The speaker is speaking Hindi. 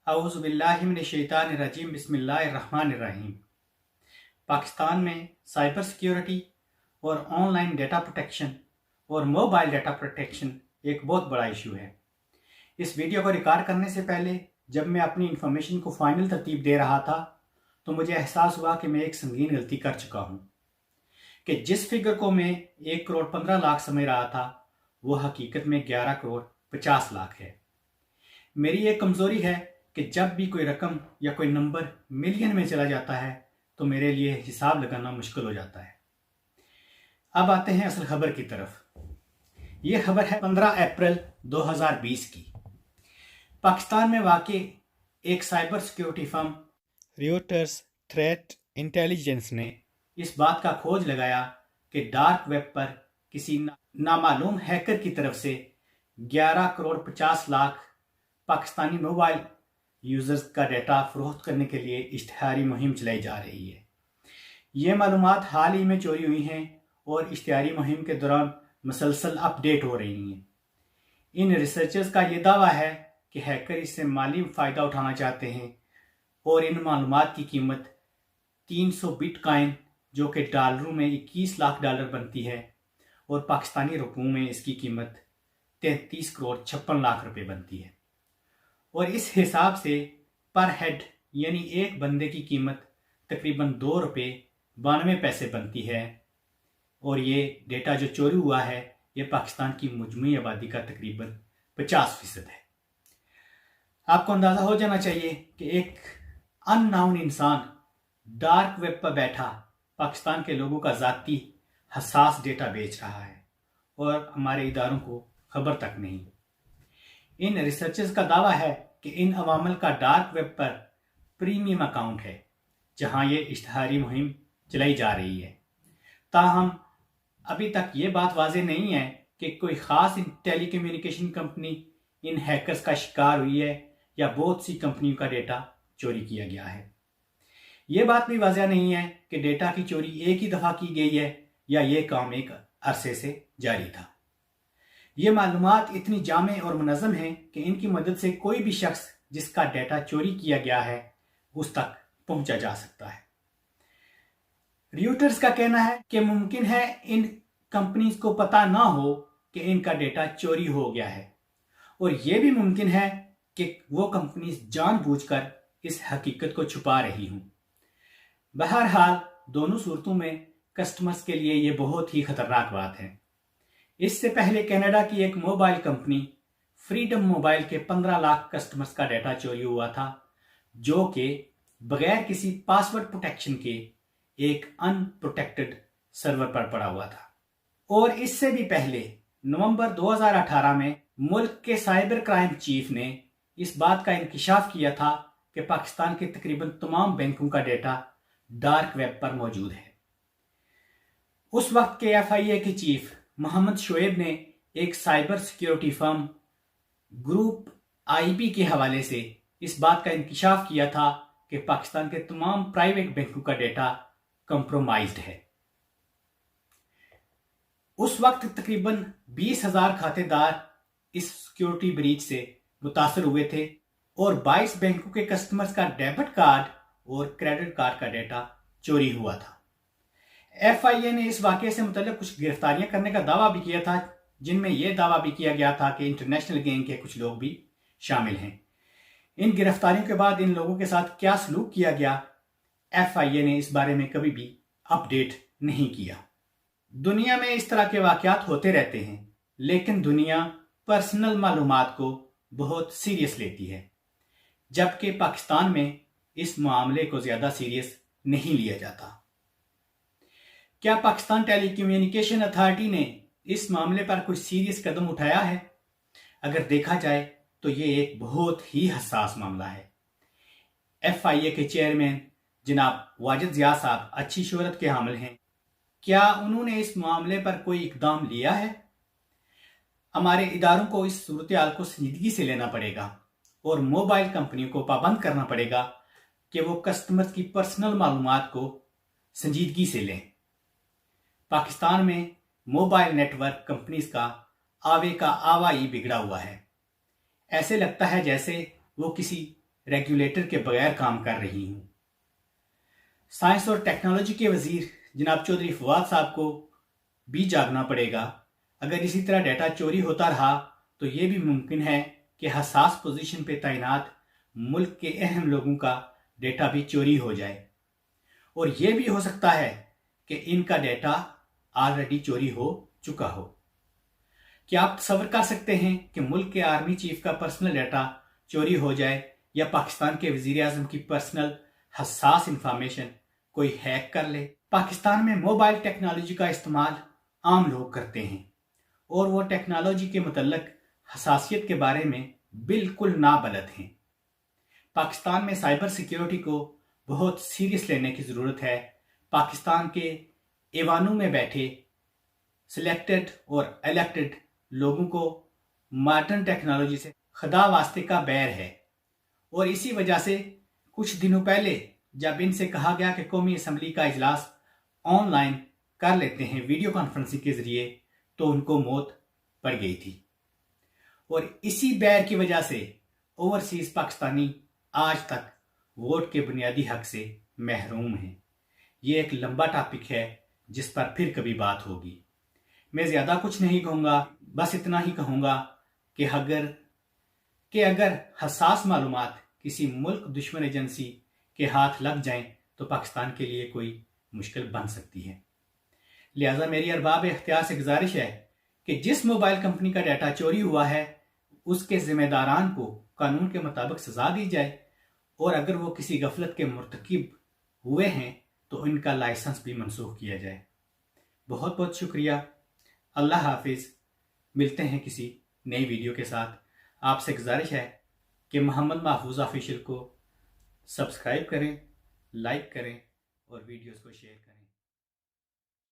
औज़ु बिल्लाहि मिनश्शैतानिर्रजीम बिस्मिल्लाहिर्रहमानिर्रहीम। पाकिस्तान में साइबर सिक्योरिटी और ऑनलाइन डेटा प्रोटेक्शन और मोबाइल डेटा प्रोटेक्शन एक बहुत बड़ा इशू है। इस वीडियो को रिकॉर्ड करने से पहले जब मैं अपनी इन्फॉर्मेशन को फाइनल तरतीब दे रहा था तो मुझे एहसास हुआ कि मैं एक संगीन गलती कर चुका हूँ कि जिस फिगर को मैं 1,15,00,000 समझ रहा था वो हकीकत में 11,50,00,000 है। मेरी एक कमज़ोरी है कि जब भी कोई रकम या कोई नंबर मिलियन में चला जाता है तो मेरे लिए हिसाब लगाना मुश्किल हो जाता है। अब आते हैं असल खबर की तरफ। ये खबर है 15 अप्रैल 2020 की। पाकिस्तान में वाक़ई एक cyber security firm Reuters threat intelligence ने इस बात का खोज लगाया कि डार्क वेब पर किसी नामालूम हैकर की तरफ से 11,50,00,000 पाकिस्तानी मोबाइल यूज़र्स का डेटा फरोख्त करने के लिए इश्तिहारी मुहिम चलाई जा रही है। ये मालूमात हाल ही में चोरी हुई हैं और इश्तिहारी मुहिम के दौरान मुसलसल अपडेट हो रही हैं। इन रिसर्चर्स का ये दावा है कि हैकर इससे माली फ़ायदा उठाना चाहते हैं और इन मालूमात की कीमत 300 बिटकॉइन जो कि डॉलरों में 21 लाख डॉलर बनती है और पाकिस्तानी रुपयों में इसकी कीमत 33,56,00,000 रुपये बनती है। और इस हिसाब से पर हेड यानी एक बंदे की कीमत तकरीबन 2 रुपये 92 पैसे बनती है। और ये डेटा जो चोरी हुआ है ये पाकिस्तान की मुजमी आबादी का तकरीबन 50% है। आपको अंदाज़ा हो जाना चाहिए कि एक अननाउन इंसान डार्क वेब पर बैठा पाकिस्तान के लोगों का ज़ाती हसास डेटा बेच रहा है और हमारे इदारों को खबर तक नहीं। इन रिसर्चर्स का दावा है कि इन अवामल का डार्क वेब पर प्रीमियम अकाउंट है जहां ये इश्तिहारी मुहिम चलाई जा रही है। ताहम अभी तक ये बात वाज़ेह नहीं है कि कोई ख़ास टेलीकम्युनिकेशन कंपनी इन हैकर्स का शिकार हुई है या बहुत सी कंपनियों का डेटा चोरी किया गया है। ये बात भी वाज़ेह नहीं है कि डेटा की चोरी एक ही दफ़ा की गई है या ये काम एक अरसे से जारी था। ये मालूमात इतनी जामे और मुनज़्ज़म हैं कि इनकी मदद से कोई भी शख्स जिसका डेटा चोरी किया गया है उस तक पहुंचा जा सकता है। रियूटर्स का कहना है कि मुमकिन है इन कंपनीज को पता ना हो कि इनका डेटा चोरी हो गया है और यह भी मुमकिन है कि वो कंपनीज जानबूझकर इस हकीकत को छुपा रही हूं। बहरहाल दोनों सूरतों में कस्टमर्स के लिए यह बहुत ही खतरनाक बात है। इससे पहले कनाडा की एक मोबाइल कंपनी फ्रीडम मोबाइल के 15 लाख कस्टमर्स का डेटा चोरी हुआ था जो कि बगैर किसी पासवर्ड प्रोटेक्शन के एक अनप्रोटेक्टेड सर्वर पर पड़ा हुआ था। और इससे भी पहले नवंबर 2018 में मुल्क के साइबर क्राइम चीफ ने इस बात का इंकिशाफ किया था कि पाकिस्तान के तकरीबन तमाम बैंकों का डेटा डार्क वेब पर मौजूद है। उस वक्त के FIA के चीफ मोहम्मद शोएब ने एक cyber security firm group IB के हवाले से इस बात का इंकिशाफ किया था कि पाकिस्तान के तमाम प्राइवेट बैंकों का डेटा कंप्रोमाइज्ड है। उस वक्त तकरीबन 20,000 खातेदार इस सिक्योरिटी ब्रीच से मुतासर हुए थे और 22 बैंकों के कस्टमर्स का डेबिट कार्ड और क्रेडिट कार्ड का डेटा चोरी हुआ था। FIA ने इस वाक़े से मुतल्लिक कुछ गिरफ्तारियां करने का दावा भी किया था जिनमें यह दावा भी किया गया था कि इंटरनेशनल गैंग के कुछ लोग भी शामिल हैं। इन गिरफ्तारियों के बाद इन लोगों के साथ क्या सलूक किया गया FIA ने इस बारे में कभी भी अपडेट नहीं किया। दुनिया में इस तरह के वाक़यात होते रहते हैं लेकिन दुनिया पर्सनल मालूमात को बहुत सीरियस लेती है जबकि पाकिस्तान में इस मामले को ज़्यादा सीरियस नहीं लिया जाता। क्या पाकिस्तान टेलीकम्युनिकेशन अथॉरिटी ने इस मामले पर कोई सीरियस कदम उठाया है? अगर देखा जाए तो ये एक बहुत ही हसास मामला है। FIA के चेयरमैन जनाब वाजिद ज़िया साहब अच्छी शोहरत के हामिल हैं। क्या उन्होंने इस मामले पर कोई इकदाम लिया है? हमारे इदारों को इस सूरत हाल को संजीदगी से लेना पड़ेगा और मोबाइल कंपनियों को पाबंद करना पड़ेगा कि वो कस्टमर्स की पर्सनल मालूमात को संजीदगी से लें। पाकिस्तान में मोबाइल नेटवर्क कंपनीज का आवे का आवा ही बिगड़ा हुआ है। ऐसे लगता है जैसे वो किसी रेगुलेटर के बगैर काम कर रही हूँ। साइंस और टेक्नोलॉजी के वजीर जनाब चौधरी फवाद साहब को भी जागना पड़ेगा। अगर इसी तरह डाटा चोरी होता रहा तो ये भी मुमकिन है कि हसास पोजीशन पे तैनात मुल्क के अहम लोगों का डेटा भी चोरी हो जाए, और ये भी हो सकता है कि इनका डेटा ऑलरेडी चोरी हो चुका हो। क्या आप तस्वर कर सकते हैं कि मुल्क के आर्मी चीफ का पर्सनल डाटा चोरी हो जाए, या पाकिस्तान के वजीर आजम की पर्सनल हसास इंफॉर्मेशन कोई हैक कर ले? पाकिस्तान में मोबाइल टेक्नोलॉजी का इस्तेमाल आम लोग करते हैं और वो टेक्नोलॉजी के मुतल्लिक हसासियत के बारे में बिल्कुल नाबलद हैं। पाकिस्तान में साइबर सिक्योरिटी को बहुत सीरियस लेने की ज़रूरत है। पाकिस्तान के ऐवानों में बैठे सिलेक्टेड और इलेक्टेड लोगों को मॉडर्न टेक्नोलॉजी से खुदा वास्ते का बैर है, और इसी वजह से कुछ दिनों पहले जब इनसे कहा गया कि कौमी असम्बली का इजलास ऑनलाइन कर लेते हैं वीडियो कॉन्फ्रेंसिंग के जरिए, तो उनको मौत पड़ गई थी। और इसी बैर की वजह से ओवरसीज पाकिस्तानी आज तक वोट के बुनियादी हक से महरूम हैं। ये एक लंबा टॉपिक है जिस पर फिर कभी बात होगी। मैं ज़्यादा कुछ नहीं कहूँगा, बस इतना ही कहूँगा कि अगर हसास मालूमात किसी मुल्क दुश्मन एजेंसी के हाथ लग जाएं तो पाकिस्तान के लिए कोई मुश्किल बन सकती है। लिहाजा मेरी अरबाब इख्तियार से गुजारिश है कि जिस मोबाइल कंपनी का डाटा चोरी हुआ है उसके जिम्मेदारान को कानून के मुताबिक सजा दी जाए, और अगर वो किसी गफलत के मुर्तकिब हुए हैं तो इनका लाइसेंस भी मनसूख किया जाए। बहुत बहुत शुक्रिया। अल्लाह हाफिज़। मिलते हैं किसी नई वीडियो के साथ। आपसे गुजारिश है कि मोहम्मद महफूज ऑफिशियल को सब्सक्राइब करें, लाइक करें और वीडियोस को शेयर करें।